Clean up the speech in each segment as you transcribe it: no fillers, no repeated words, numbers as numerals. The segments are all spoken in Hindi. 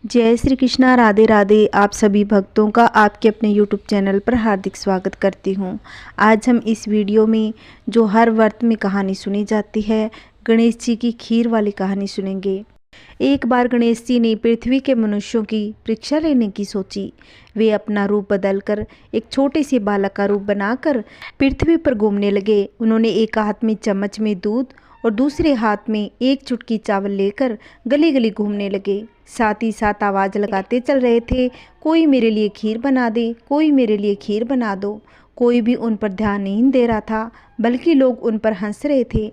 जय श्री कृष्णा, राधे राधे। आप सभी भक्तों का आपके अपने YouTube चैनल पर हार्दिक स्वागत करती हूँ। आज हम इस वीडियो में जो हर व्रत में कहानी सुनी जाती है, गणेश जी की खीर वाली कहानी सुनेंगे। एक बार गणेश जी ने पृथ्वी के मनुष्यों की परीक्षा लेने की सोची। वे अपना रूप बदलकर एक छोटे से बालक का रूप बनाकर पृथ्वी पर घूमने लगे। उन्होंने एक हाथ में चम्मच में दूध और दूसरे हाथ में एक चुटकी चावल लेकर गली गली घूमने लगे। साथ ही साथ आवाज़ लगाते चल रहे थे, कोई मेरे लिए खीर बना दे, कोई मेरे लिए खीर बना दो। कोई भी उन पर ध्यान नहीं दे रहा था, बल्कि लोग उन पर हंस रहे थे।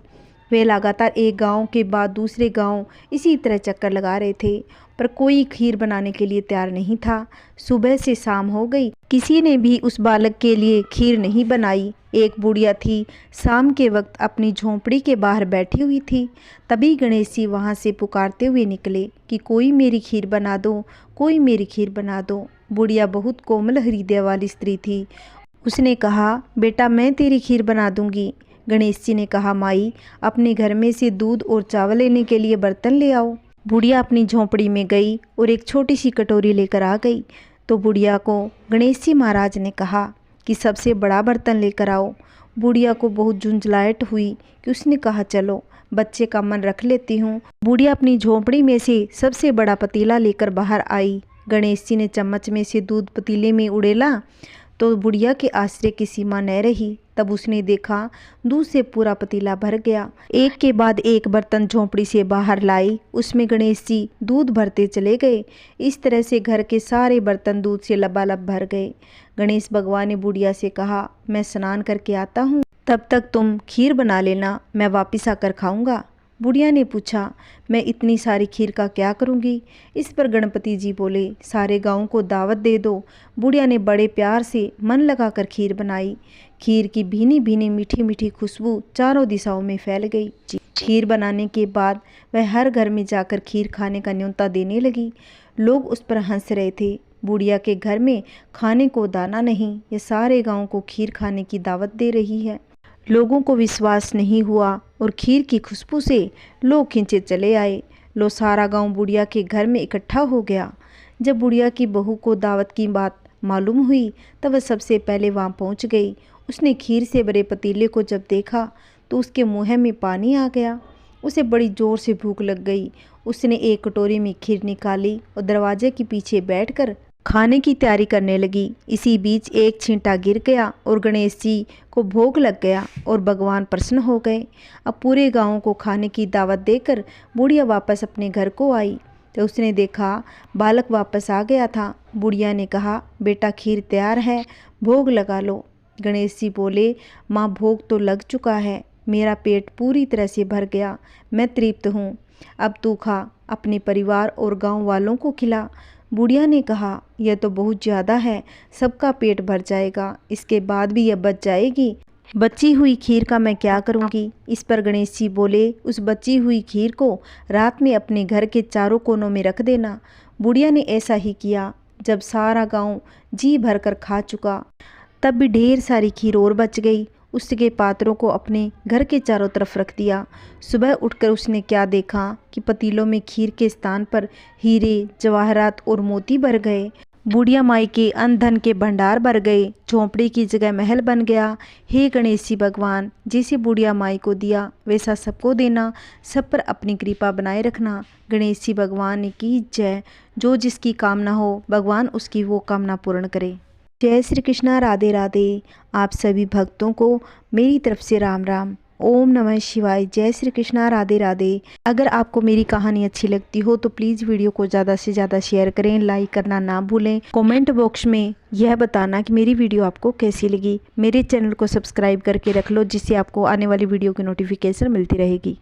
वे लगातार एक गांव के बाद दूसरे गांव इसी तरह चक्कर लगा रहे थे, पर कोई खीर बनाने के लिए तैयार नहीं था। सुबह से शाम हो गई, किसी ने भी उस बालक के लिए खीर नहीं बनाई। एक बुढ़िया थी, शाम के वक्त अपनी झोंपड़ी के बाहर बैठी हुई थी। तभी गणेश जी वहाँ से पुकारते हुए निकले कि कोई मेरी खीर बना दो, कोई मेरी खीर बना दो। बुढ़िया बहुत कोमल हृदय वाली स्त्री थी। उसने कहा, बेटा मैं तेरी खीर बना दूंगी। गणेश जी ने कहा, माई अपने घर में से दूध और चावल लेने के लिए बर्तन ले आओ। बुढ़िया अपनी झोंपड़ी में गई और एक छोटी सी कटोरी लेकर आ गई। तो बुढ़िया को गणेश जी महाराज ने कहा कि सबसे बड़ा बर्तन लेकर आओ। बुढ़िया को बहुत झुंझलाहट हुई कि उसने कहा, चलो बच्चे का मन रख लेती हूँ। बुढ़िया अपनी झोंपड़ी में से सबसे बड़ा पतीला लेकर बाहर आई। गणेश जी ने चम्मच में से दूध पतीले में उड़ेला तो बुढ़िया के आश्चर्य की सीमा न रही। तब उसने देखा दूध से पूरा पतीला भर गया। एक के बाद एक बर्तन झोंपड़ी से बाहर लाई, उसमें गणेश जी दूध भरते चले गए। इस तरह से घर के सारे बर्तन दूध से लबालब भर गए। गणेश भगवान ने बुढ़िया से कहा, मैं स्नान करके आता हूँ, तब तक तुम खीर बना लेना, मैं वापिस आकर खाऊंगा। बुढ़िया ने पूछा, मैं इतनी सारी खीर का क्या करूंगी? इस पर गणपति जी बोले, सारे गांव को दावत दे दो। बुढ़िया ने बड़े प्यार से मन लगाकर खीर बनाई। खीर की भीनी भीनी मीठी मीठी खुशबू चारों दिशाओं में फैल गई। खीर बनाने के बाद वह हर घर में जाकर खीर खाने का न्योता देने लगी। लोग उस पर हंस रहे थे। बुढ़िया के घर में खाने को दाना नहीं, ये सारे गाँव को खीर खाने की दावत दे रही है। लोगों को विश्वास नहीं हुआ और खीर की खुशबू से लोग खींचे चले आए। सारा गांव बुढ़िया के घर में इकट्ठा हो गया। जब बुढ़िया की बहू को दावत की बात मालूम हुई तब वह सबसे पहले वहां पहुंच गई। उसने खीर से भरे पतीले को जब देखा तो उसके मुंह में पानी आ गया। उसे बड़ी जोर से भूख लग गई। उसने एक कटोरी में खीर निकाली और दरवाजे के पीछे बैठकर खाने की तैयारी करने लगी। इसी बीच एक छींटा गिर गया और गणेश जी को भोग लग गया और भगवान प्रसन्न हो गए। अब पूरे गांव को खाने की दावत देकर बुढ़िया वापस अपने घर को आई तो उसने देखा बालक वापस आ गया था। बुढ़िया ने कहा, बेटा खीर तैयार है, भोग लगा लो। गणेश जी बोले, माँ भोग तो लग चुका है, मेरा पेट पूरी तरह से भर गया, मैं तृप्त हूँ। अब तू खा, अपने परिवार और गाँव वालों को खिला। बुढ़िया ने कहा, यह तो बहुत ज़्यादा है, सबका पेट भर जाएगा, इसके बाद भी यह बच जाएगी। बची हुई खीर का मैं क्या करूँगी? इस पर गणेश जी बोले, उस बची हुई खीर को रात में अपने घर के चारों कोनों में रख देना। बुढ़िया ने ऐसा ही किया। जब सारा गांव जी भर कर खा चुका तब भी ढेर सारी खीर और बच गई। उसके पात्रों को अपने घर के चारों तरफ रख दिया। सुबह उठकर उसने क्या देखा कि पतीलों में खीर के स्थान पर हीरे, जवाहरात और मोती भर गए। बुढ़िया माई के अन्न धन के भंडार भर गए। झोंपड़ी की जगह महल बन गया। हे गणेश जी भगवान, जैसे बुढ़िया माई को दिया वैसा सबको देना, सब पर अपनी कृपा बनाए रखना। गणेश जी भगवान ने की जय। जो जिसकी कामना हो भगवान उसकी वो कामना पूर्ण करे। जय श्री कृष्णा, राधे राधे। आप सभी भक्तों को मेरी तरफ से राम राम। ओम नमः शिवाय। जय श्री कृष्णा, राधे राधे। अगर आपको मेरी कहानी अच्छी लगती हो तो प्लीज़ वीडियो को ज़्यादा से ज़्यादा शेयर करें, लाइक करना ना भूलें। कमेंट बॉक्स में यह बताना कि मेरी वीडियो आपको कैसी लगी। मेरे चैनल को सब्सक्राइब करके रख लो, जिससे आपको आने वाली वीडियो की नोटिफिकेशन मिलती रहेगी।